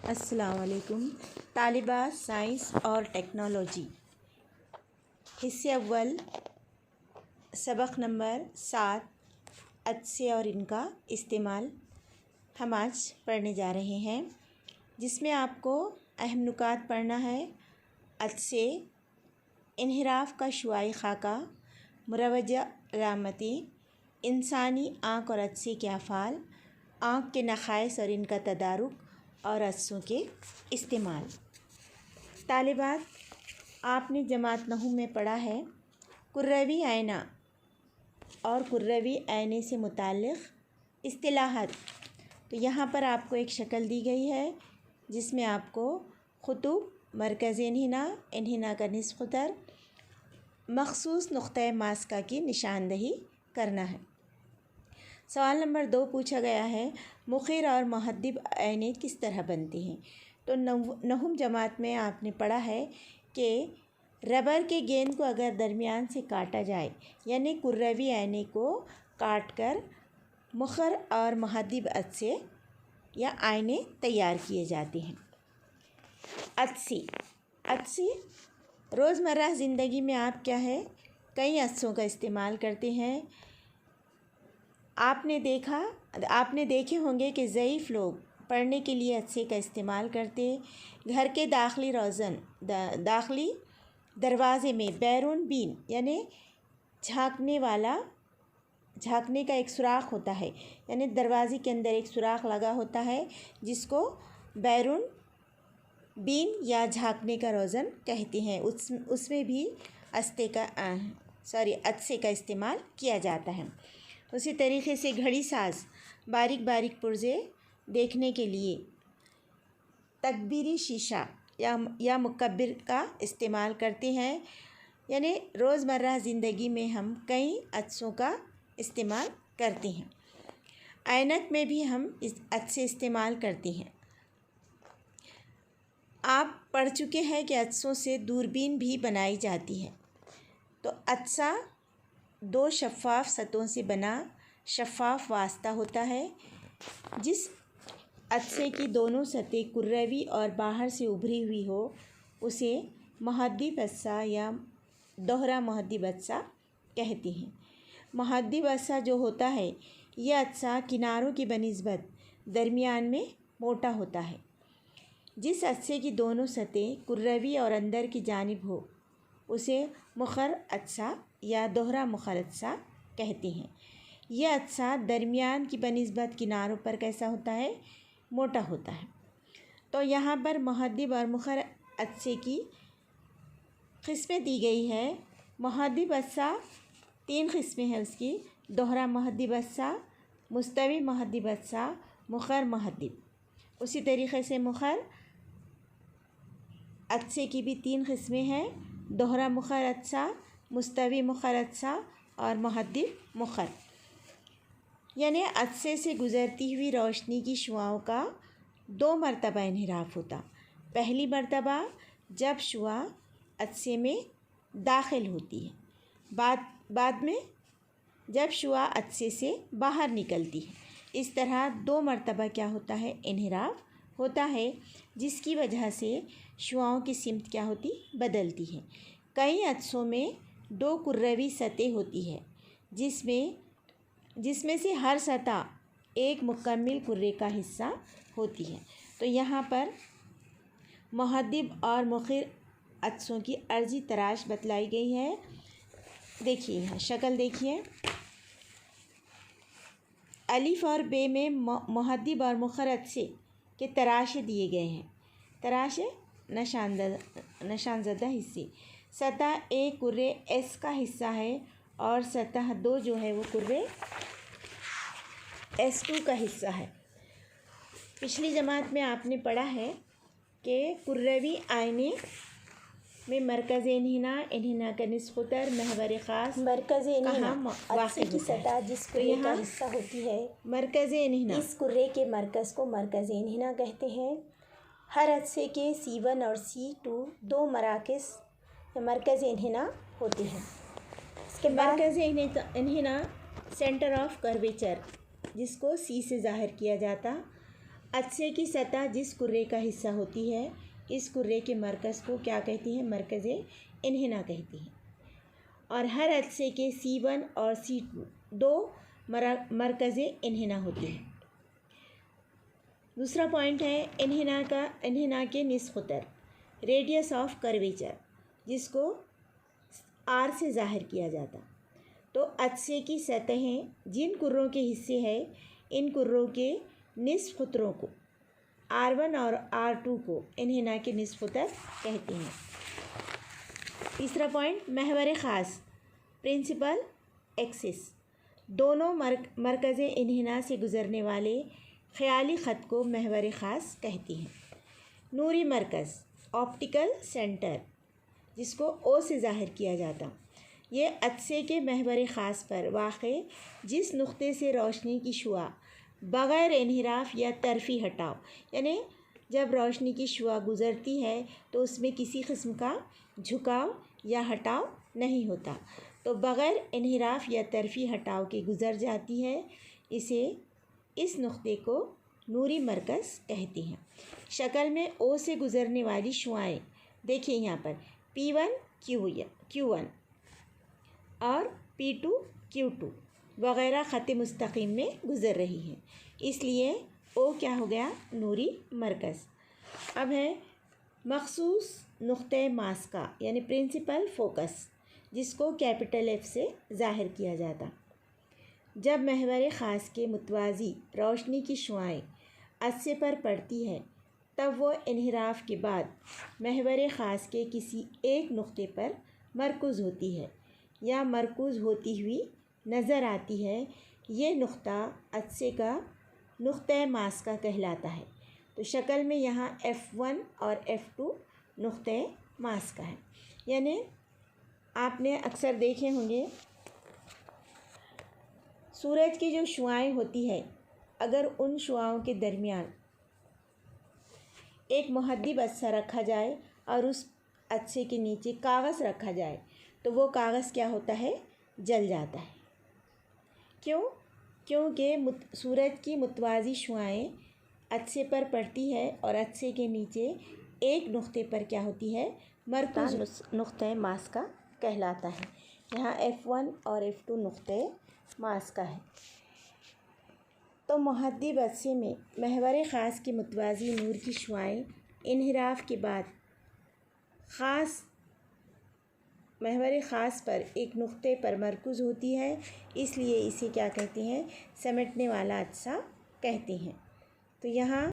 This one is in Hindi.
अस्सलाम वालेकुम। तालिबात साइंस और टेक्नोलॉजी हिस्से अव्वल सबक नंबर 7 अदसे और इनका इस्तेमाल हम आज पढ़ने जा रहे हैं, जिसमें आपको अहम नुकात पढ़ना है। अदसे, इन्हिराफ का शुआई खाका, मुरवजा अलामती, इंसानी आँख और अदसे के अफ़ाल, आँख के नखाइस और इनका तदारुक और अदसों के इस्तेमाल। तालिबात, आपने जमात नहू में पढ़ा है कुर्रवी आयना और कुर्रवी आयने से मुताल्लिक़ इस्तिलाहात। तो यहाँ पर आपको एक शक्ल दी गई है जिसमें आपको ख़ुतूब, मरकज़ इन्हिना का निस्फ़ क़दर, मख़सूस नुक़्ता मास्का की निशानदही करना है। सवाल नंबर 2 पूछा गया है, मुख़िर और मुहद्दिब आयने किस तरह बनते हैं। तो नहुम जमात में आपने पढ़ा है कि रबर के गेंद को अगर दरमियान से काटा जाए, यानी कुर्रवी आयने को काट कर मुख़िर और मुहद्दिब अदसे या आयने तैयार किए जाते हैं। अदसे रोज़मर्रा ज़िंदगी में आप क्या है कई अदसों का इस्तेमाल करते हैं। आपने देखे होंगे कि ज़ईफ़ लोग पढ़ने के लिए अदसे का इस्तेमाल करते। घर के दाखिली दरवाज़े में बैरून बीन यानी झाँकने का एक सुराख होता है, यानी दरवाज़े के अंदर एक सुराख लगा होता है जिसको बैरून बीन या झाँकने का रोज़न कहते हैं। उसमें भी अदसे का इस्तेमाल किया जाता है। उसी तरीके से घड़ी साज बारीक बारीक पुर्ज़े देखने के लिए तकबीरी शीशा या मुकब्बिर का इस्तेमाल करते हैं। यानी रोज़मर्रा ज़िंदगी में हम कई अदसों का इस्तेमाल करते हैं। ऐनक में भी हम इस अदसे इस्तेमाल करते हैं। आप पढ़ चुके हैं कि अदसों से दूरबीन भी बनाई जाती है। तो अदसा 2 शफ़ाफ़ सतहों से बना शफ़ाफ़ वास्ता होता है। जिस अदसे की दोनों सतहें कुर्रवी और बाहर से उभरी हुई हो उसे मुहद्दिब अदसा या दोहरा मुहद्दिब अदसा कहते हैं। मुहद्दिब अदसा जो होता है, यह अदसा किनारों की बनिस्बत दरमियान में मोटा होता है। जिस अदसे की दोनों सतहें कुर्रवी और अंदर की जानिब हो उसे मुख़र अदसा या दोहरा मुख़र अदसा कहते हैं। यह अदसा दरमियान की बनिस्बत किनारों पर कैसा होता है, मोटा होता है। तो यहाँ पर मुहद्दिब और मुख़र अदसे की क़िस्में दी गई है। मुहद्दिब अदसा 3 क़िस्में हैं उसकी, दोहरा मुहद्दिब अदसा, मुस्तवी मुहद्दिब अदसा, मुख़र मुहद्दिब। उसी तरीक़े से मुख़र अदसे की भी 3 क़िस्में हैं, दोहरा मुख़र अदसा, मुस्तवी मुख़र अदसा और मुहद्दिब मुख़र। यानी अदसे से गुज़रती हुई रोशनी की शुआओं का 2 मरतबा इन्हिराफ होता। पहली मरतबा जब शुआ अदसे में दाखिल होती है, बाद में जब शुआ अदसे से बाहर निकलती है। इस तरह 2 मरतबा क्या होता है, इन्हिराफ होता है, जिसकी वजह से शुआओं की सिमत क्या होती, बदलती है। कई अदसों में 2 कुर्रवी सतह होती है जिसमें से हर सतह एक मुकम्मिल कुर्रे का हिस्सा होती है। तो यहाँ पर मुहद्दिब और मुख़िर अदसों की अर्जी तराश बतलाई गई है। देखिए यहाँ शक्ल देखिए, अलिफ और बे में मुहद्दिब और मुख़िर अदसे के तराशे दिए गए हैं। तराशे निशानज़दा हिस्से। सतह ए कुर्रे एस का हिस्सा है और सतह 2 जो है वो कुर्रे S2 का हिस्सा है। पिछली जमात में आपने पढ़ा है कि कुर्रवी आयने में मरकज़ इन्हिना का निस्फ़ क़दर, महवर ख़ास, मरकज़ इन्हिना वाक़ई की सतह जिस कुर्रे का हिस्सा होती है, मरकज़ इन्हिना, इस कुर्रे के मरकज़ को मरकज़ इन्हिना कहते हैं। हर अदसे के C1 और C2 2 मराकज़ मरकज़ इन्हिना होते हैं। इसके मरकज़ इन्हिना सेंटर ऑफ कर्वेचर जिसको C से ज़ाहिर किया जाता, अदसे की सतह जिस कुर्रे का हिस्सा होती है, इस कुर्रे के मरकज़ को क्या कहती हैं? मरकज़ इन्हिना कहती हैं। और हर अदसे के C1 और C2 दो मरकज़ इन्हिना होते हैं। दूसरा पॉइंट है इन्हिना के निस्फ़ उत्तर, रेडियस ऑफ कर्वेचर, जिसको R से ज़ाहिर किया जाता। तो अदसे की सतहें जिन कुर्रों के हिस्से हैं, इन कुर्रों के निस्फ़ उत्तरों को R1 और R2 को इन्हिना के निस्फ़ उत्तर कहते हैं। तीसरा पॉइंट, महवर ख़ास, प्रिंसिपल एक्सिस, दोनों मरकज़ इन्हिना से गुज़रने वाले ख़याली ख़त को महवर ख़ास कहती हैं। नूरी मरकज़, ऑप्टिकल सेंटर, जिसको O से ज़ाहिर किया जाता, ये अदसे के महवर ख़ास पर वाक़े जिस नुक़्ते से रोशनी की शुआ बग़ैर इन्हिराफ या तरफ़ी हटाव, यानी जब रोशनी की शुआ गुज़रती है तो उसमें किसी किस्म का झुकाव या हटाव नहीं होता, तो बग़ैर इन्हिराफ या तरफ़ी हटाव के गुज़र जाती है, इस नुक़्ते को नूरी मरकज़ कहते हैं। शक्ल में O से गुज़रने वाली शुआएँ देखिए यहाँ पर P1 Q1 और P2 Q2 वग़ैरह ख़त मुस्तक़ीम में गुज़र रही हैं, इसलिए O क्या हो गया? नूरी मरकज़। अब है मख़सूस नुक़्ते मास्का, यानी प्रिंसिपल फ़ोकस, जिसको कैपिटल F से ज़ाहिर किया जाता। जब महवर ख़ास के मुतवाज़ी रोशनी की शुआएँ अदसे पर पड़ती है, तब वो इन्हिराफ के बाद महवर ख़ास के किसी एक नुक़्ते पर मरकूज़ होती है या मरकूज़ होती हुई नज़र आती है। ये नुक़्ता अदसे का नुक़्ते मास्का कहलाता है। तो शक्ल में यहाँ F1 और F2 नुक़्ते मास्का है। यानी आपने अक्सर देखे होंगे सूरज की जो शुआएँ होती है, अगर उन शुआओं के दरमियान एक मुहद्दिब अदसा रखा जाए और उस अदसे के नीचे कागज़ रखा जाए, तो वो कागज़ क्या होता है? जल जाता है। क्यों? क्योंकि सूरज की मुतवाज़ी शुआएँ अदसे पर पड़ती है और अदसे के नीचे एक नुक़्ते पर क्या होती है? मरकूज़ नुक़्ते मास्का कहलाता है। यहाँ F1 और F2 नुक़्ते मास्का है। तो मुहद्दिब अदसे में महवर ख़ास की मुतवाज़ी नूर की शुआएँ इन्हिराफ के बाद महवर ख़ास पर एक नुक़्ते पर मरकूज़ होती है, इसलिए इसे क्या कहते हैं? समेटने वाला अदसा कहते हैं। तो यहाँ